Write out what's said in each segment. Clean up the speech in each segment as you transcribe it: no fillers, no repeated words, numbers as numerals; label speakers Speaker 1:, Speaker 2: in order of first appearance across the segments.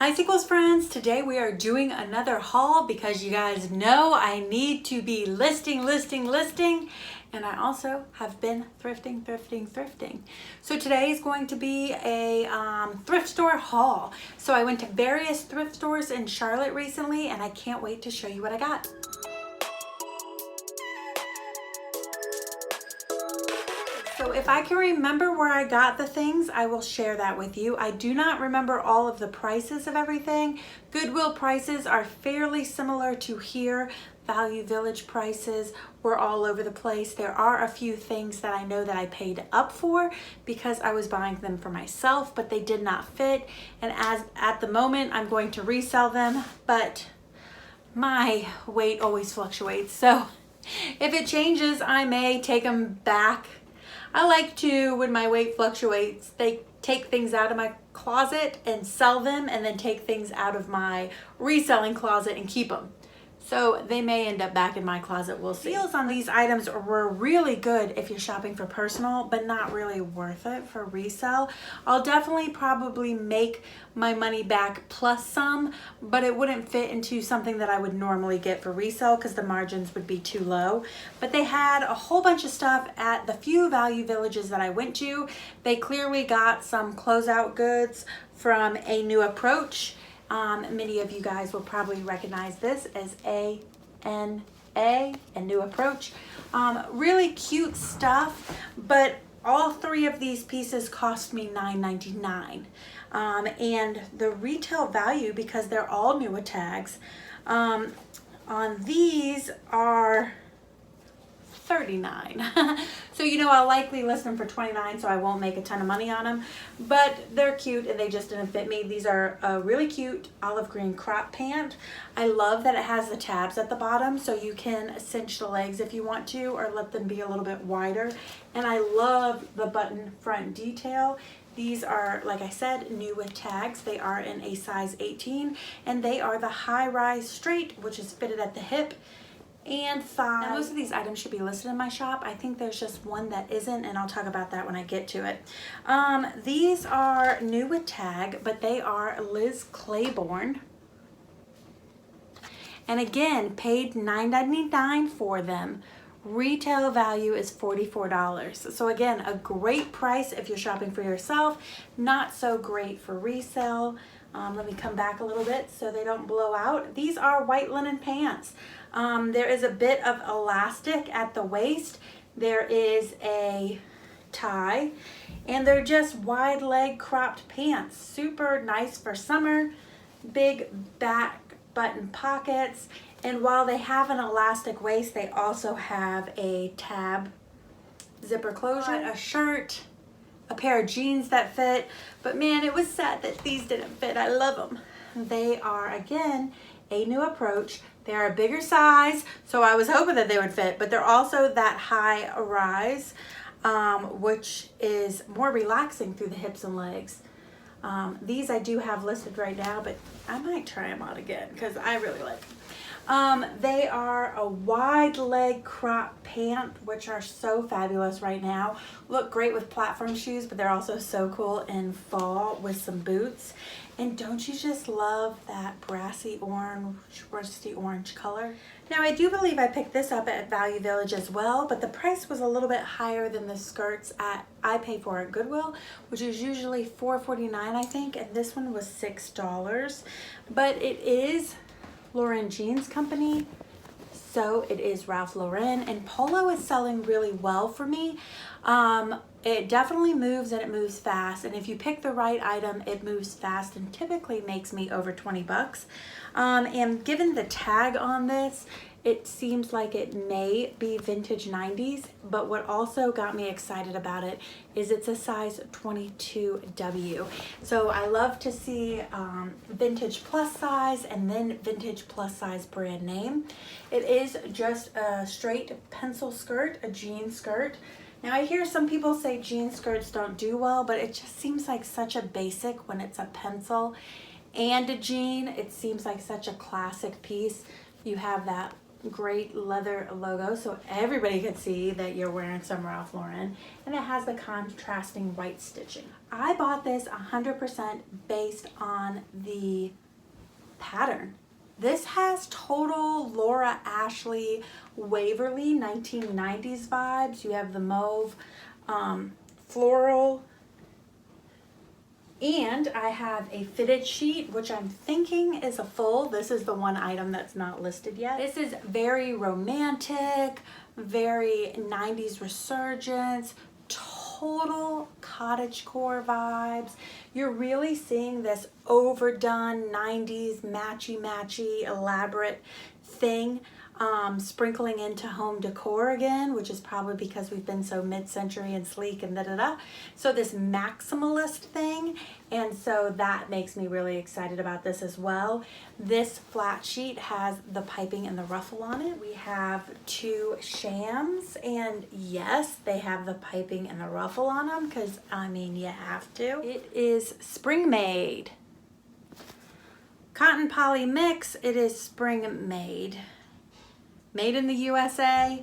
Speaker 1: Hi Sequels friends, today we are doing another haul because you guys know I need to be listing, and I also have been thrifting. So today is going to be a thrift store haul. So I went to various thrift stores in Charlotte recently and I can't wait to show you what I got. So if I can remember where I got the things, I will share that with you. I do not remember all of the prices of everything. Goodwill prices are fairly similar to here. Value Village prices were all over the place. There are a few things that I know that I paid up for because I was buying them for myself, but they did not fit. And as at the moment, I'm going to resell them, but my weight always fluctuates. So if it changes, I may take them back. I like to, when my weight fluctuates, take things out of my closet and sell them, and then take things out of my reselling closet and keep them. So they may end up back in my closet, we'll see. Deals on these items were really good if you're shopping for personal, but not really worth it for resale. I'll definitely probably make my money back plus some, but it wouldn't fit into something that I would normally get for resale because the margins would be too low. But they had a whole bunch of stuff at the few Value Villages that I went to. They clearly got some closeout goods from A New Approach. Many of you guys will probably recognize this as ANA, A New Approach. Really cute stuff, but all three of these pieces cost me $9.99. And the retail value, because they're all new with tags, on these are $39. So you know I'll likely list them for $29, so I won't make a ton of money on them, but they're cute and they just didn't fit me. These are a really cute olive green crop pant. I love that it has the tabs at the bottom so you can cinch the legs if you want to, or let them be a little bit wider. And I love the button front detail. These are, like I said, new with tags. They are in a size 18 and they are the high-rise straight, which is fitted at the hip and thigh. Now, most of these items should be listed in my shop. I think there's just one that isn't, and I'll talk about that when I get to it. These are new with tag, but they are Liz Claiborne. And again, paid $9.99 for them. Retail value is $44. So again, a great price if you're shopping for yourself, not so great for resale. Let me come back a little bit so they don't blow out. These are white linen pants. There is a bit of elastic at the waist. There is a tie, and they're just wide leg cropped pants. Super nice for summer. Big back button pockets. And while they have an elastic waist, they also have a tab zipper closure, a shirt, a pair of jeans that fit. But man, it was sad that these didn't fit. I love them. They are, again, A New Approach. They are a bigger size, so I was hoping that they would fit, but they're also that high rise, which is more relaxing through the hips and legs. These I do have listed right now, but I might try them out again because I really like them. They are a wide leg crop pant, which are so fabulous right now. Look great with platform shoes, but they're also so cool in fall with some boots. And don't you just love that brassy orange, rusty orange color? Now, I do believe I picked this up at Value Village as well, but the price was a little bit higher than the skirts I pay for at Goodwill, which is usually $4.49, I think, and this one was $6. But it is Lauren Jeans Company, so it is Ralph Lauren, and Polo is selling really well for me. It definitely moves and it moves fast, and if you pick the right item, it moves fast and typically makes me over 20 bucks. And given the tag on this, it seems like it may be vintage 90s, but what also got me excited about it is it's a size 22W. So I love to see vintage plus size and then vintage plus size brand name. It is just a straight pencil skirt, a jean skirt. Now I hear some people say jean skirts don't do well, but it just seems like such a basic when it's a pencil and a jean. It seems like such a classic piece. You have that great leather logo so everybody could see that you're wearing some Ralph Lauren, and it has the contrasting white stitching. I bought this 100% based on the pattern. This has total Laura Ashley Waverly 1990s vibes. You have the mauve floral, and I have a fitted sheet, which I'm thinking is a full. This is the one item that's not listed yet. This is very romantic, very 90s resurgence, total cottagecore vibes. You're really seeing this overdone 90s matchy elaborate thing sprinkling into home decor again, which is probably because we've been so mid-century and sleek and da-da-da. So this maximalist thing, and so that makes me really excited about this as well. This flat sheet has the piping and the ruffle on it. We have 2 shams, and yes, they have the piping and the ruffle on them because, I mean, you have to. It is spring made. Cotton poly mix, it is spring made. Made in the USA.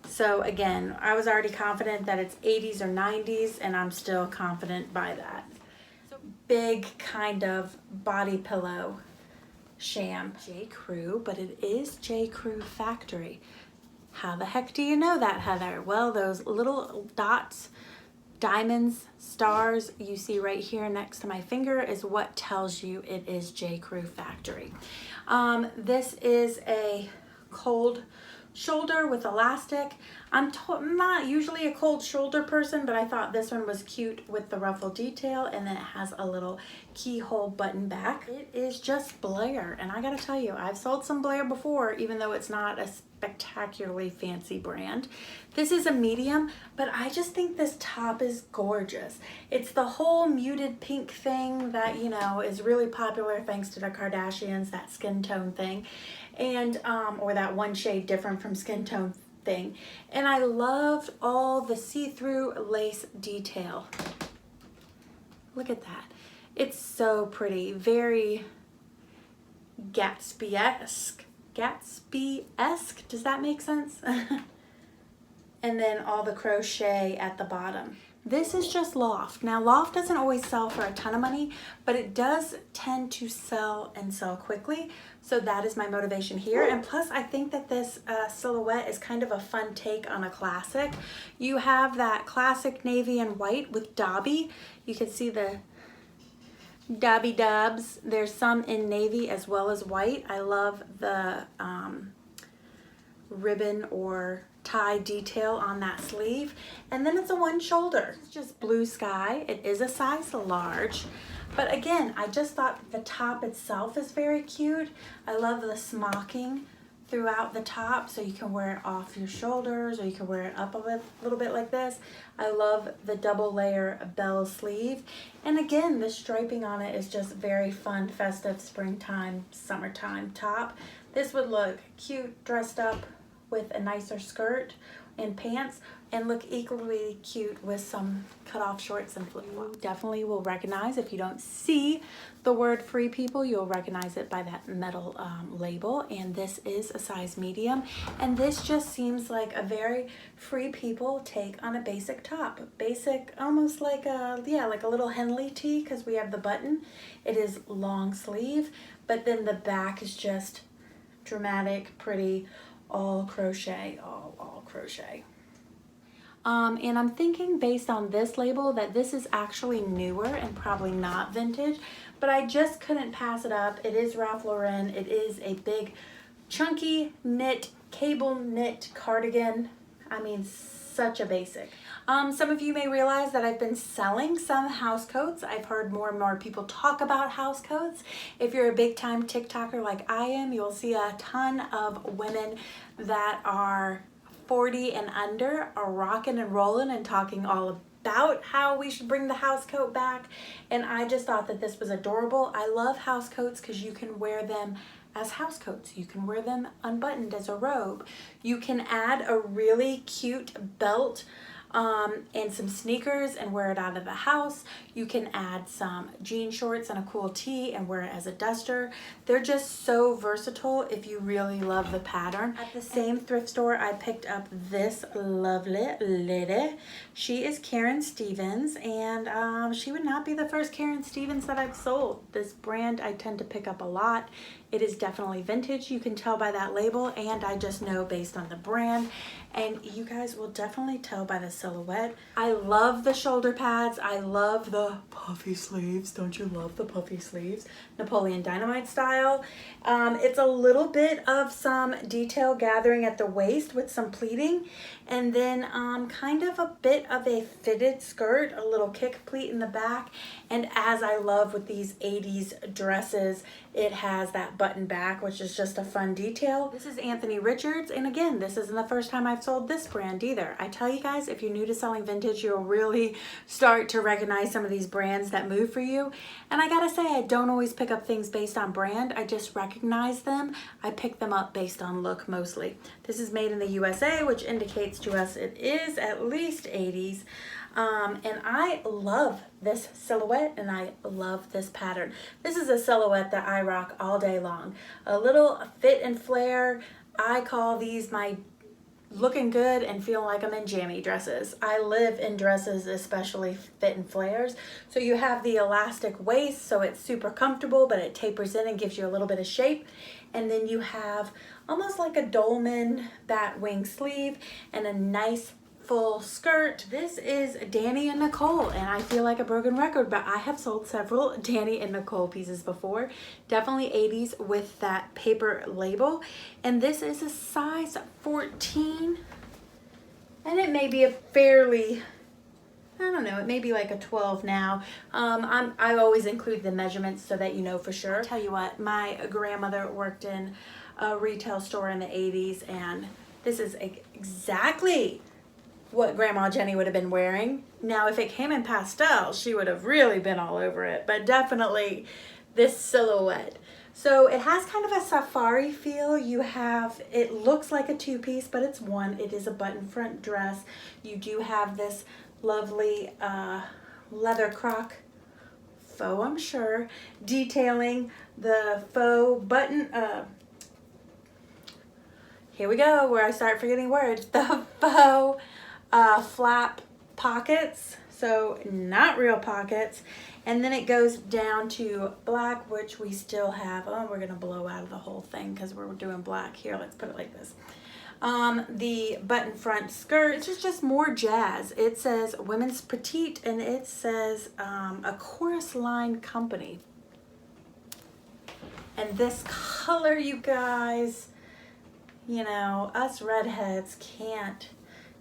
Speaker 1: So again, I was already confident that it's 80s or 90s, and I'm still confident by that. So big kind of body pillow sham. J. Crew, but it is J. Crew factory. How the heck do you know that, Heather? Well, those little dots, diamonds, stars you see right here next to my finger is what tells you it is J. Crew factory. This is a cold shoulder with elastic. I'm not usually a cold shoulder person, but I thought this one was cute with the ruffle detail, and then it has a little keyhole button back. It is just Blair, and I gotta tell you, I've sold some Blair before, even though it's not a spectacularly fancy brand. This is a medium, but I just think this top is gorgeous. It's the whole muted pink thing that, you know, is really popular thanks to the Kardashians, that skin tone thing, and or that one shade different from skin tone thing. And I loved all the see-through lace detail. Look at that. It's so pretty, very Gatsby-esque. Gatsby-esque, does that make sense? And then all the crochet at the bottom. This is just Loft. Now, Loft doesn't always sell for a ton of money, but it does tend to sell and sell quickly. So that is my motivation here. And plus, I think that this silhouette is kind of a fun take on a classic. You have that classic navy and white with Dobby. You can see the Dobby Dobs. There's some in navy as well as white. I love the ribbon or tie detail on that sleeve. And then it's a one shoulder. It's just blue sky. It is a size large. But again, I just thought the top itself is very cute. I love the smocking throughout the top, so you can wear it off your shoulders or you can wear it up a little bit like this. I love the double layer bell sleeve. And again, the striping on it is just very fun, festive, springtime, summertime top. This would look cute dressed up with a nicer skirt and pants, and look equally cute with some cut-off shorts and flip-flops. You definitely will recognize, if you don't see the word Free People, you'll recognize it by that metal label. And this is a size medium, and this just seems like a very Free People take on a basic top. Basic, almost like a, yeah, like a little Henley tee, because we have the button. It is long sleeve, but then the back is just dramatic, pretty, all crochet, all crochet. And I'm thinking based on this label that this is actually newer and probably not vintage, but I just couldn't pass it up. It is Ralph Lauren. It is a big chunky knit, cable knit cardigan. I mean, such a basic. Some of you may realize that I've been selling some house coats. I've heard more and more people talk about house coats. If you're a big time TikToker like I am, you'll see a ton of women that are 40 and under are rocking and rolling and talking all about how we should bring the house coat back. And I just thought that this was adorable. I love house coats because you can wear them as house coats. You can wear them unbuttoned as a robe. You can add a really cute belt and some sneakers and wear it out of the house. You can add some jean shorts and a cool tee and wear it as a duster. They're just so versatile if you really love the pattern. At the same thrift store, I picked up this lovely lady. She is Karen Stevens, and she would not be the first Karen Stevens that I've sold. This brand I tend to pick up a lot. It is definitely vintage. You can tell by that label, and I just know based on the brand. And you guys will definitely tell by the silhouette. I love the shoulder pads. I love the puffy sleeves. Don't you love the puffy sleeves? Napoleon Dynamite style. It's a little bit of some detail gathering at the waist with some pleating, and then kind of a bit of a fitted skirt, a little kick pleat in the back. And as I love with these 80s dresses, it has that button back, which is just a fun detail. This is Anthony Richards, and again, this isn't the first time I've sold this brand either. I tell you guys, if you're new to selling vintage, you'll really start to recognize some of these brands that move for you. And I gotta say, I don't always pick up things based on brand. I just recognize them. I pick them up based on look mostly. This is made in the USA, which indicates to us it is at least 80s. And I love this silhouette, and I love this pattern. This is a silhouette that I rock all day long. A little fit and flare. I call these my looking good and feeling like I'm in jammy dresses. I live in dresses, especially fit and flares. So you have the elastic waist, so it's super comfortable, but it tapers in and gives you a little bit of shape. And then you have almost like a dolman bat wing sleeve and a nice full skirt. This is Danny and Nicole, and I feel like a broken record, but I have sold several Danny and Nicole pieces before. Definitely 80s with that paper label. And this is a size 14, and it may be a fairly, I don't know, it may be like a 12 now. I always include the measurements so that you know for sure. I'll tell you what, my grandmother worked in a retail store in the 80s, and this is exactly what Grandma Jenny would have been wearing. Now, if it came in pastel, she would have really been all over it, but definitely this silhouette. So it has kind of a safari feel. You have, it looks like a two-piece, but it's one. It is a button front dress. You do have this lovely leather croc, faux, I'm sure, detailing the faux button, here we go, where I start forgetting words, the faux flap pockets, so not real pockets. And then it goes down to black, which we still have. Oh, we're gonna blow out of the whole thing because we're doing black here. Let's put it like this. The button front skirt, this is just more jazz. It says women's petite, and it says a chorus line company. And this color, you guys, you know, us redheads can't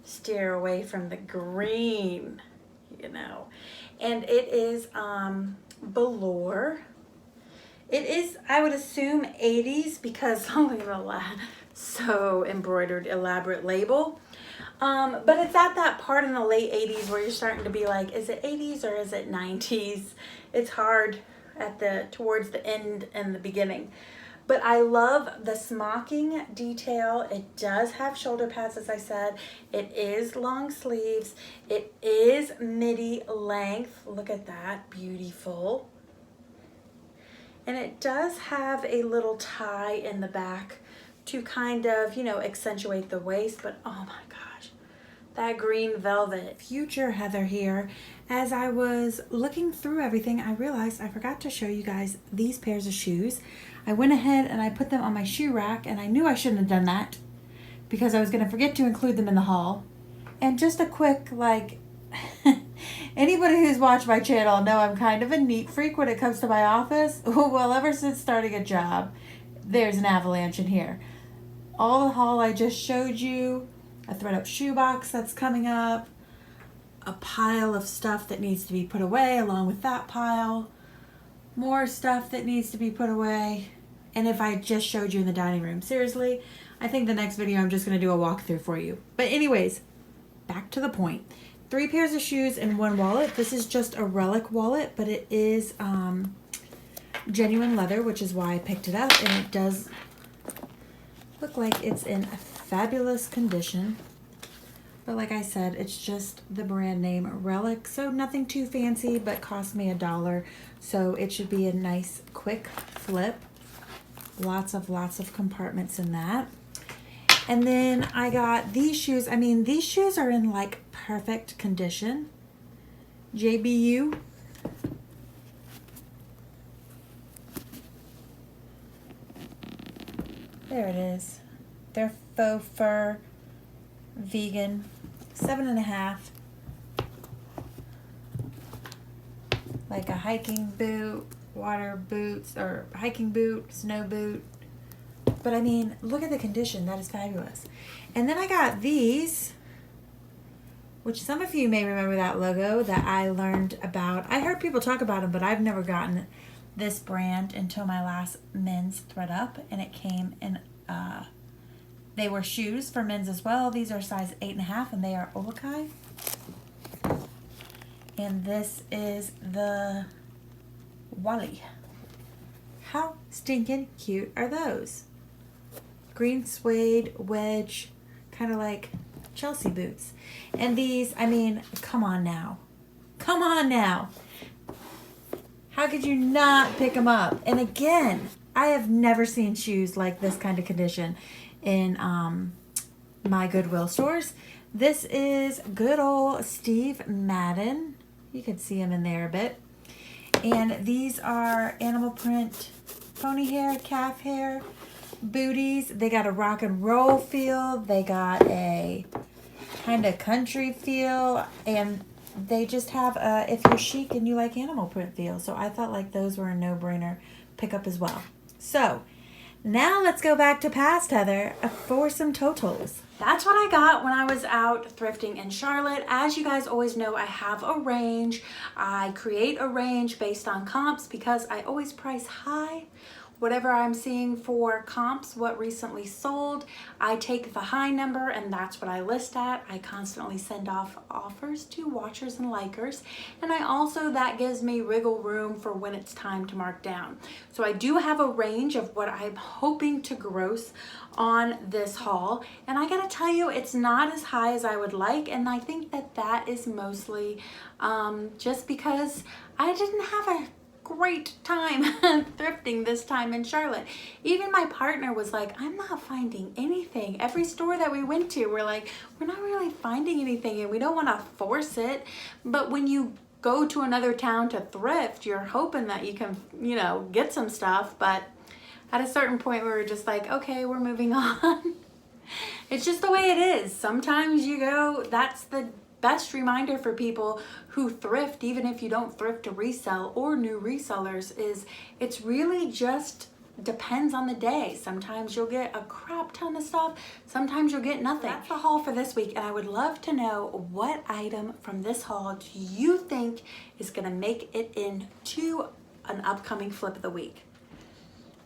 Speaker 1: steer away from the green, you know. And it is velour. It is, I would assume, 80s because look at the so embroidered, elaborate label. But it's at that part in the late 80s where you're starting to be like, is it 80s or is it 90s? It's hard at towards the end and the beginning. But I love the smocking detail. It does have shoulder pads, as I said. It is long sleeves. It is midi length. Look at that, beautiful. And it does have a little tie in the back to kind of, you know, accentuate the waist. But oh my gosh, that green velvet. Future Heather here. As I was looking through everything, I realized I forgot to show you guys these pairs of shoes. I went ahead and I put them on my shoe rack, and I knew I shouldn't have done that because I was going to forget to include them in the haul. And just a quick, like, anybody who's watched my channel know I'm kind of a neat freak when it comes to my office. Well, ever since starting a job, there's an avalanche in here. All the haul I just showed you, a thread up shoebox that's coming up, a pile of stuff that needs to be put away along with that pile, more stuff that needs to be put away. And if I just showed you in the dining room, seriously, I think the next video I'm just going to do a walkthrough for you. But anyways, back to the point. 3 pairs of shoes and 1 wallet. This is just a relic wallet, but it is genuine leather, which is why I picked it up. And it does look like it's in a fabulous condition. But like I said, it's just the brand name Relic. So nothing too fancy, but cost me $1. So it should be a nice quick flip. Lots of compartments in that. And then I got these shoes. I mean, these shoes are in like perfect condition. JBU. There it is. They're faux fur, vegan, 7.5. Like a hiking boot, water boots, or hiking boot, snow boot. But I mean, look at the condition. That is fabulous. And then I got these, which some of you may remember that logo that I learned about. I heard people talk about them, but I've never gotten this brand until my last men's thread up, and it came in they were shoes for men's as well. These are size 8.5, and they are Obukai. And this is the Wally. How stinking cute are those? Green suede wedge, kind of like Chelsea boots. And these, I mean, come on now. Come on now. How could you not pick them up? And again, I have never seen shoes like this kind of condition in my Goodwill stores. This is good old Steve Madden. You can see him in there a bit. And these are animal print pony hair, calf hair, booties. They got a rock and roll feel. They got a kind of country feel. And they just have a, if you're chic and you like animal print feel. So I thought like those were a no-brainer pickup as well. So now let's go back to past Heather for some totals. That's what I got when I was out thrifting in Charlotte. As you guys always know, I have a range. I create a range based on comps because I always price high. Whatever I'm seeing for comps, what recently sold, I take the high number and that's what I list at. I constantly send off offers to watchers and likers. And I also, that gives me wiggle room for when it's time to mark down. So I do have a range of what I'm hoping to gross on this haul. And I gotta tell you, it's not as high as I would like. And I think that that is mostly just because I didn't have a great time thrifting this time in Charlotte. Even my partner was like, I'm not finding anything. Every store that we went to, we're like, we're not really finding anything and we don't want to force it. But when you go to another town to thrift, you're hoping that you can, you know, get some stuff. But at a certain point we were just like, okay, we're moving on. It's just the way it is. Sometimes you go, that's the best reminder for people who thrift, even if you don't thrift to resell or new resellers, is it's really just depends on the day. Sometimes you'll get a crap ton of stuff, sometimes you'll get nothing. That's the haul for this week, and I would love to know what item from this haul do you think is gonna make it into an upcoming flip of the week.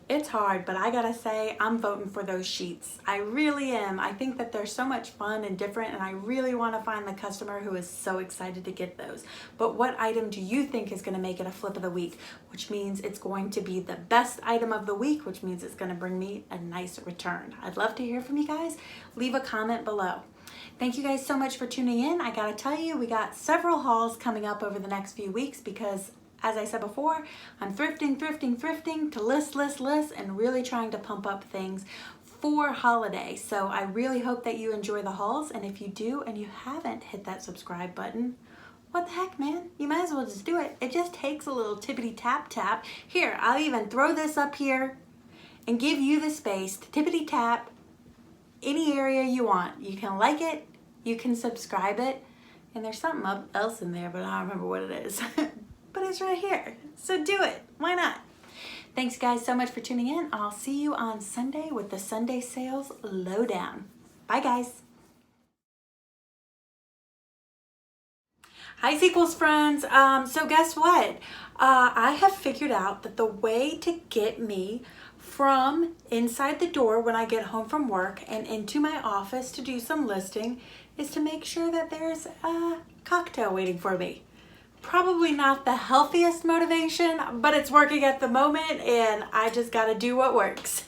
Speaker 1: It's hard, but I gotta say, I'm voting for those sheets. I really am. I think that they're so much fun and different, and I really want to find the customer who is so excited to get those. But what item do you think is going to make it a flip of the week? Which means it's going to be the best item of the week, which means it's going to bring me a nice return. I'd love to hear from you guys. Leave a comment below. Thank you guys so much for tuning in. I gotta tell you, we got several hauls coming up over the next few weeks because, as I said before, I'm thrifting to list, and really trying to pump up things for holiday. So I really hope that you enjoy the hauls, and if you do and you haven't hit that subscribe button, what the heck, man? You might as well just do it. It just takes a little tippity tap tap. Here, I'll even throw this up here and give you the space to tippity tap any area you want. You can like it, you can subscribe it, and there's something else in there, but I don't remember what it is. But it's right here, so do it. Why not? Thanks guys so much for tuning in. I'll see you on Sunday with the Sunday Sales Lowdown. Bye guys. Hi Sequels friends. So guess what? I have figured out that the way to get me from inside the door when I get home from work and into my office to do some listing is to make sure that there's a cocktail waiting for me. Probably not the healthiest motivation, but it's working at the moment and I just gotta do what works.